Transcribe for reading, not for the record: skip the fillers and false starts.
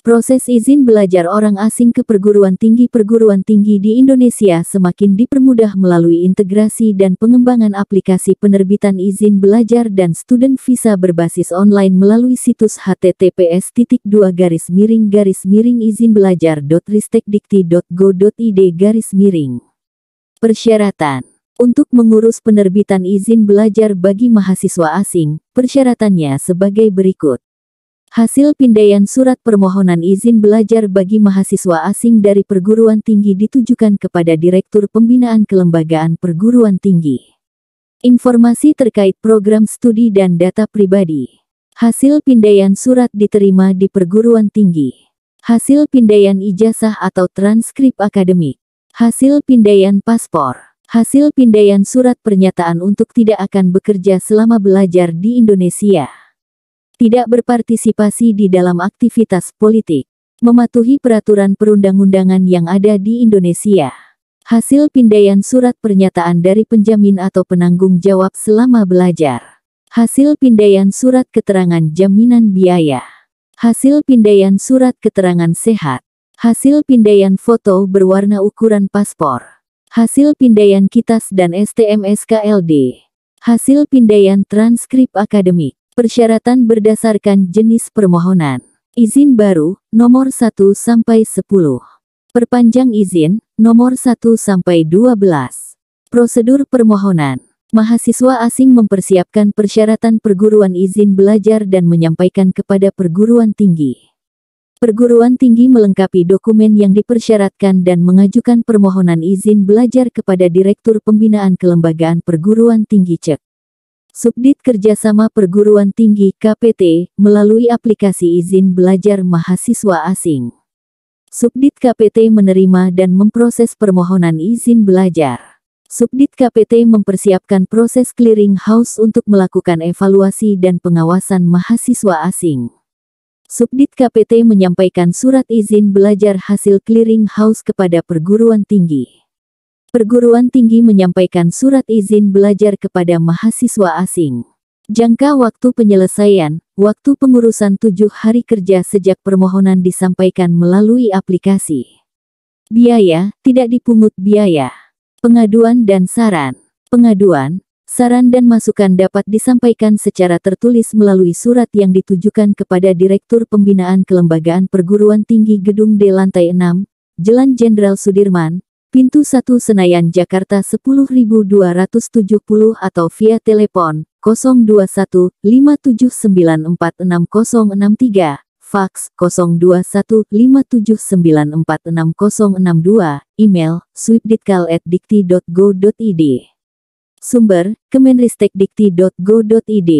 Proses izin belajar orang asing ke perguruan tinggi di Indonesia semakin dipermudah melalui integrasi dan pengembangan aplikasi penerbitan izin belajar dan student visa berbasis online melalui situs https://izinbelajar.ristekdikti.go.id. Persyaratan. Untuk mengurus penerbitan izin belajar bagi mahasiswa asing, persyaratannya sebagai berikut. Hasil pindaian surat permohonan izin belajar bagi mahasiswa asing dari perguruan tinggi ditujukan kepada Direktur Pembinaan Kelembagaan Perguruan Tinggi. Informasi terkait program studi dan data pribadi. Hasil pindaian surat diterima di perguruan tinggi. Hasil pindaian ijazah atau transkrip akademik. Hasil pindaian paspor. Hasil pindaian surat pernyataan untuk tidak akan bekerja selama belajar di Indonesia. Tidak berpartisipasi di dalam aktivitas politik, mematuhi peraturan perundang-undangan yang ada di Indonesia. Hasil pindaian surat pernyataan dari penjamin atau penanggung jawab selama belajar. Hasil pindaian surat keterangan jaminan biaya. Hasil pindaian surat keterangan sehat. Hasil pindaian foto berwarna ukuran paspor. Hasil pindaian KITAS dan STMSKLD. Hasil pindaian transkrip akademik. Persyaratan berdasarkan jenis permohonan. Izin baru, nomor 1-10. Perpanjang izin, nomor 1-12. Prosedur permohonan. Mahasiswa asing mempersiapkan persyaratan perguruan izin belajar dan menyampaikan kepada perguruan tinggi. Perguruan tinggi melengkapi dokumen yang dipersyaratkan dan mengajukan permohonan izin belajar kepada Direktur Pembinaan Kelembagaan Perguruan Tinggi Cek. Subdit Kerjasama Perguruan Tinggi KPT, melalui aplikasi izin belajar mahasiswa asing. Subdit KPT menerima dan memproses permohonan izin belajar. Subdit KPT mempersiapkan proses clearing house untuk melakukan evaluasi dan pengawasan mahasiswa asing. Subdit KPT menyampaikan surat izin belajar hasil clearing house kepada perguruan tinggi. Perguruan tinggi menyampaikan surat izin belajar kepada mahasiswa asing. Jangka waktu penyelesaian, waktu pengurusan 7 hari kerja sejak permohonan disampaikan melalui aplikasi. Biaya, tidak dipungut biaya. Pengaduan dan saran. Pengaduan, saran dan masukan dapat disampaikan secara tertulis melalui surat yang ditujukan kepada Direktur Pembinaan Kelembagaan Perguruan Tinggi Gedung D Lantai 6, Jalan Jenderal Sudirman, Pintu 1 Senayan Jakarta 10.270 atau via telepon 021 579466063, faks 021 579466062, email swipditkal@dikti.go.id. Sumber, kemenristekdikti.go.id.